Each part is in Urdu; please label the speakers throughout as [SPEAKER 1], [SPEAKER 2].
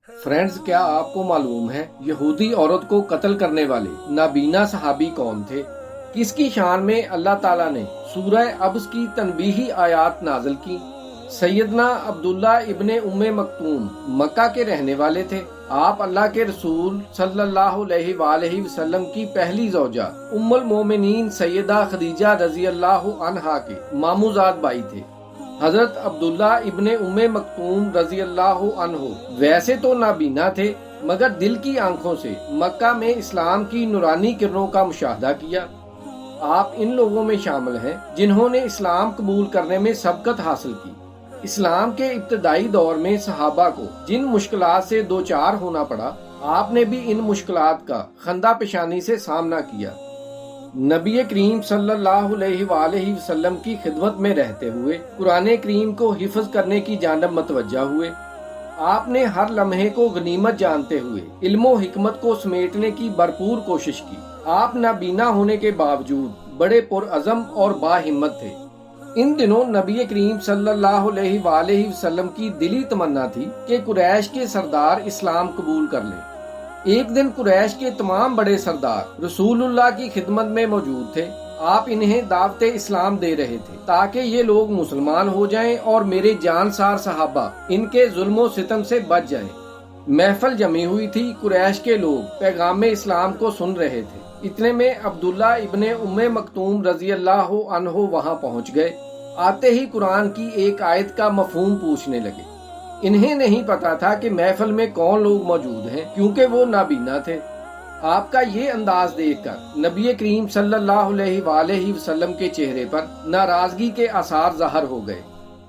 [SPEAKER 1] فرینڈز، کیا آپ کو معلوم ہے یہودی عورت کو قتل کرنے والے نابینا صحابی کون تھے؟ کس کی شان میں اللہ تعالیٰ نے سورہ ابس کی تنبیہی آیات نازل کی؟ سیدنا عبداللہ ابن ام مکتوم مکہ کے رہنے والے تھے۔ آپ اللہ کے رسول صلی اللہ علیہ وآلہ وسلم کی پہلی زوجہ ام المومنین سیدہ خدیجہ رضی اللہ عنہا کے ماموزاد بھائی تھے۔ حضرت عبداللہ ابن ام مکتوم رضی اللہ عنہ ویسے تو نابینا تھے، مگر دل کی آنکھوں سے مکہ میں اسلام کی نورانی کرنوں کا مشاہدہ کیا۔ آپ ان لوگوں میں شامل ہیں جنہوں نے اسلام قبول کرنے میں سبقت حاصل کی۔ اسلام کے ابتدائی دور میں صحابہ کو جن مشکلات سے دوچار ہونا پڑا، آپ نے بھی ان مشکلات کا خندہ پیشانی سے سامنا کیا۔ نبی کریم صلی اللہ علیہ وآلہ وسلم کی خدمت میں رہتے ہوئے قرآن کریم کو حفظ کرنے کی جانب متوجہ ہوئے۔ آپ نے ہر لمحے کو غنیمت جانتے ہوئے علم و حکمت کو سمیٹنے کی بھرپور کوشش کی۔ آپ نابینا ہونے کے باوجود بڑے پرعزم اور باہمت تھے۔ ان دنوں نبی کریم صلی اللہ علیہ وآلہ وسلم کی دلی تمنا تھی کہ قریش کے سردار اسلام قبول کر لیں۔ ایک دن قریش کے تمام بڑے سردار رسول اللہ کی خدمت میں موجود تھے۔ آپ انہیں دعوت اسلام دے رہے تھے تاکہ یہ لوگ مسلمان ہو جائیں اور میرے جانسار صحابہ ان کے ظلم و ستم سے بچ جائیں۔ محفل جمی ہوئی تھی، قریش کے لوگ پیغام اسلام کو سن رہے تھے۔ اتنے میں عبداللہ ابن ام مکتوم رضی اللہ عنہ وہاں پہنچ گئے۔ آتے ہی قرآن کی ایک آیت کا مفہوم پوچھنے لگے۔ انہیں نہیں پتا تھا کہ محفل میں کون لوگ موجود ہیں، کیونکہ وہ نابینا تھے۔ آپ کا یہ انداز دیکھ کر نبی کریم صلی اللہ علیہ وآلہ وسلم کے چہرے پر ناراضگی کے آثار ظاہر ہو گئے،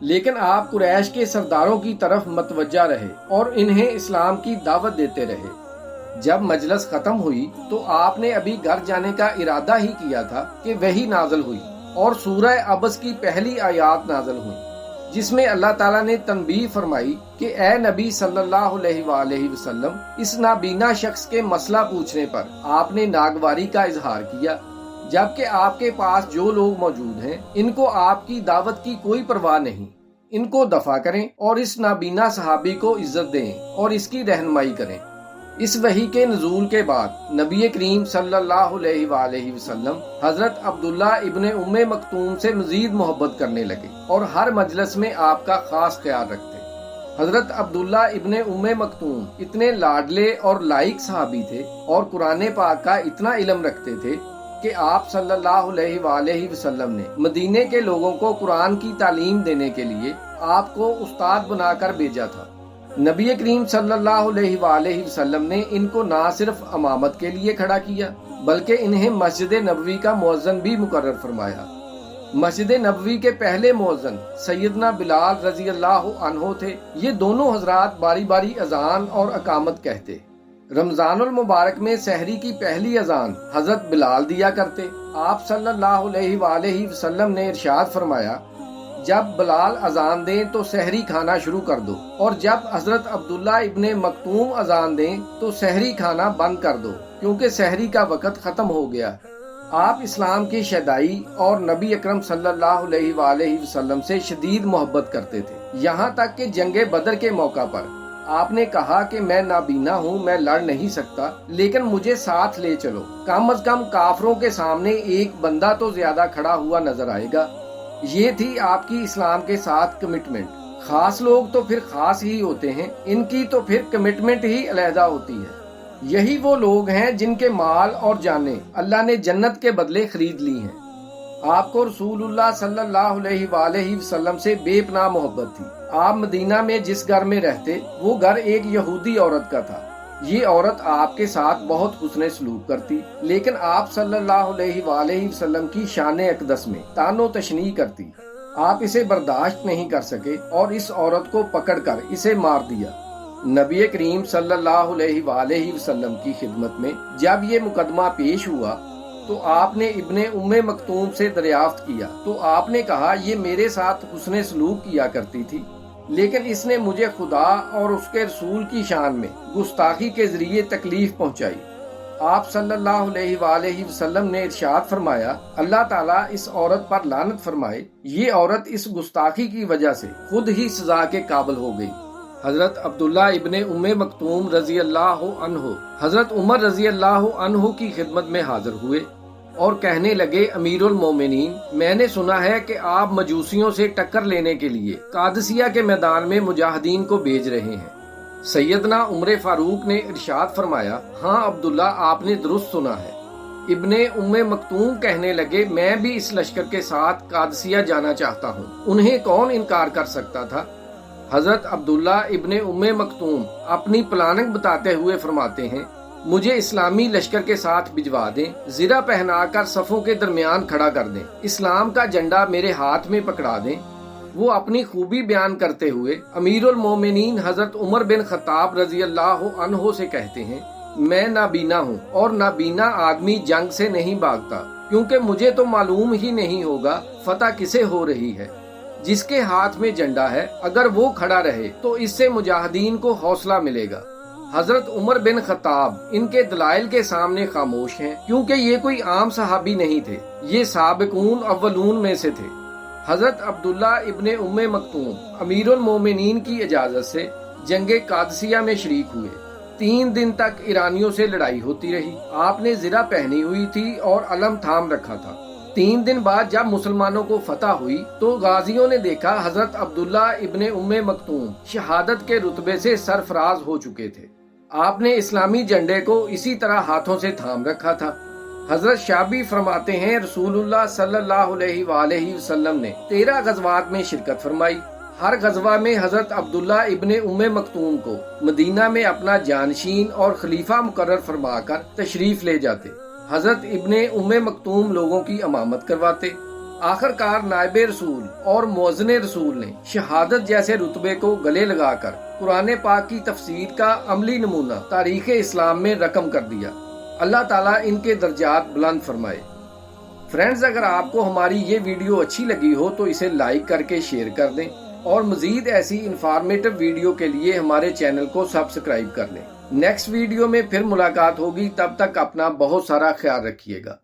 [SPEAKER 1] لیکن آپ قریش کے سرداروں کی طرف متوجہ رہے اور انہیں اسلام کی دعوت دیتے رہے۔ جب مجلس ختم ہوئی تو آپ نے ابھی گھر جانے کا ارادہ ہی کیا تھا کہ وحی نازل ہوئی اور سورہ ابس کی پہلی آیات نازل ہوئی، جس میں اللہ تعالیٰ نے تنبیہ فرمائی کہ اے نبی صلی اللہ علیہ وآلہ وسلم، اس نابینا شخص کے مسئلہ پوچھنے پر آپ نے ناگواری کا اظہار کیا، جبکہ آپ کے پاس جو لوگ موجود ہیں ان کو آپ کی دعوت کی کوئی پرواہ نہیں۔ ان کو دفع کریں اور اس نابینا صحابی کو عزت دیں اور اس کی رہنمائی کریں۔ اس وحی کے نزول کے بعد نبی کریم صلی اللہ علیہ وآلہ وسلم حضرت عبداللہ ابن ام مکتوم سے مزید محبت کرنے لگے اور ہر مجلس میں آپ کا خاص خیال رکھتے۔ حضرت عبداللہ ابن ام مکتوم اتنے لاڈلے اور لائق صحابی تھے اور قرآن پاک کا اتنا علم رکھتے تھے کہ آپ صلی اللہ علیہ وآلہ وسلم نے مدینے کے لوگوں کو قرآن کی تعلیم دینے کے لیے آپ کو استاد بنا کر بھیجا تھا۔ نبی کریم صلی اللہ علیہ وآلہ وسلم نے ان کو نہ صرف امامت کے لیے کھڑا کیا بلکہ انہیں مسجد نبوی کا مؤذن بھی مقرر فرمایا۔ مسجد نبوی کے پہلے مؤذن سیدنا بلال رضی اللہ عنہ تھے۔ یہ دونوں حضرات باری باری اذان اور اقامت کہتے۔ رمضان المبارک میں سحری کی پہلی اذان حضرت بلال دیا کرتے۔ آپ صلی اللہ علیہ وآلہ وسلم نے ارشاد فرمایا، جب بلال اذان دیں تو سحری کھانا شروع کر دو، اور جب حضرت عبداللہ ابن مکتوم اذان دیں تو سحری کھانا بند کر دو، کیونکہ سحری کا وقت ختم ہو گیا۔ آپ اسلام کی شیدائی اور نبی اکرم صلی اللہ علیہ وآلہ وسلم سے شدید محبت کرتے تھے، یہاں تک کہ جنگ بدر کے موقع پر آپ نے کہا کہ میں نابینا ہوں، میں لڑ نہیں سکتا، لیکن مجھے ساتھ لے چلو، کم از کم کافروں کے سامنے ایک بندہ تو زیادہ کھڑا ہوا نظر آئے گا۔ یہ تھی آپ کی اسلام کے ساتھ کمٹمنٹ۔ خاص لوگ تو پھر خاص ہی ہوتے ہیں، ان کی تو پھر کمٹمنٹ ہی علیحدہ ہوتی ہے۔ یہی وہ لوگ ہیں جن کے مال اور جانیں اللہ نے جنت کے بدلے خرید لی ہیں۔ آپ کو رسول اللہ صلی اللہ علیہ وآلہ وسلم سے بے پناہ محبت تھی۔ آپ مدینہ میں جس گھر میں رہتے وہ گھر ایک یہودی عورت کا تھا۔ یہ عورت آپ کے ساتھ بہت حسن سلوک کرتی، لیکن آپ صلی اللہ علیہ وآلہ وسلم کی شان اقدس میں طعن و تشنیع کرتی۔ آپ اسے برداشت نہیں کر سکے اور اس عورت کو پکڑ کر اسے مار دیا۔ نبی کریم صلی اللہ علیہ وآلہ وسلم کی خدمت میں جب یہ مقدمہ پیش ہوا تو آپ نے ابن ام مکتوم سے دریافت کیا تو آپ نے کہا، یہ میرے ساتھ حسن سلوک کیا کرتی تھی، لیکن اس نے مجھے خدا اور اس کے رسول کی شان میں گستاخی کے ذریعے تکلیف پہنچائی۔ آپ صلی اللہ علیہ وآلہ وسلم نے ارشاد فرمایا، اللہ تعالیٰ اس عورت پر لعنت فرمائے، یہ عورت اس گستاخی کی وجہ سے خود ہی سزا کے قابل ہو گئی۔ حضرت عبداللہ ابن مکتوم رضی اللہ عنہ حضرت عمر رضی اللہ عنہ کی خدمت میں حاضر ہوئے اور کہنے لگے، امیر المومنین، میں نے سنا ہے کہ آپ مجوسیوں سے ٹکر لینے کے لیے قادسیہ کے میدان میں مجاہدین کو بھیج رہے ہیں۔ سیدنا عمر فاروق نے ارشاد فرمایا، ہاں عبداللہ، آپ نے درست سنا ہے۔ ابن مکتوم کہنے لگے، میں بھی اس لشکر کے ساتھ قادسیہ جانا چاہتا ہوں، انہیں کون انکار کر سکتا تھا؟ حضرت عبداللہ ابن مکتوم اپنی پلاننگ بتاتے ہوئے فرماتے ہیں، مجھے اسلامی لشکر کے ساتھ بھجوا دیں، زرہ پہنا کر صفوں کے درمیان کھڑا کر دیں، اسلام کا جھنڈا میرے ہاتھ میں پکڑا دیں۔ وہ اپنی خوبی بیان کرتے ہوئے امیر المومنین حضرت عمر بن خطاب رضی اللہ عنہ سے کہتے ہیں، میں نابینا ہوں اور نابینا آدمی جنگ سے نہیں بھاگتا، کیونکہ مجھے تو معلوم ہی نہیں ہوگا فتح کسے ہو رہی ہے۔ جس کے ہاتھ میں جھنڈا ہے اگر وہ کھڑا رہے تو اس سے مجاہدین کو حوصلہ ملے گا۔ حضرت عمر بن خطاب ان کے دلائل کے سامنے خاموش ہیں، کیونکہ یہ کوئی عام صحابی نہیں تھے، یہ سابقون اولون میں سے تھے۔ حضرت عبداللہ ابن مکتوم امیر المومنین کی اجازت سے جنگ قادسیہ میں شریک ہوئے۔ 3 دن تک ایرانیوں سے لڑائی ہوتی رہی۔ آپ نے زرہ پہنی ہوئی تھی اور علم تھام رکھا تھا۔ 3 دن بعد جب مسلمانوں کو فتح ہوئی تو غازیوں نے دیکھا حضرت عبداللہ ابن مکتوم شہادت کے رتبے سے سرفراز ہو چکے تھے۔ آپ نے اسلامی جھنڈے کو اسی طرح ہاتھوں سے تھام رکھا تھا۔ حضرت شعبی فرماتے ہیں، رسول اللہ صلی اللہ علیہ وآلہ وسلم نے 13 غزوات میں شرکت فرمائی۔ ہر غزوہ میں حضرت عبداللہ ابن مکتوم کو مدینہ میں اپنا جانشین اور خلیفہ مقرر فرما کر تشریف لے جاتے۔ حضرت ابن مکتوم لوگوں کی امامت کرواتے۔ آخر کار نائب رسول اور مؤذن رسول نے شہادت جیسے رتبے کو گلے لگا کر قرآن پاک کی تفسیر کا عملی نمونہ تاریخ اسلام میں رقم کر دیا۔ اللہ تعالیٰ ان کے درجات بلند فرمائے۔ فرینڈز، اگر آپ کو ہماری یہ ویڈیو اچھی لگی ہو تو اسے لائک کر کے شیئر کر دیں اور مزید ایسی انفارمیٹو ویڈیو کے لیے ہمارے چینل کو سبسکرائب کر لیں۔ نیکسٹ ویڈیو میں پھر ملاقات ہوگی، تب تک اپنا بہت سارا خیال رکھیے گا۔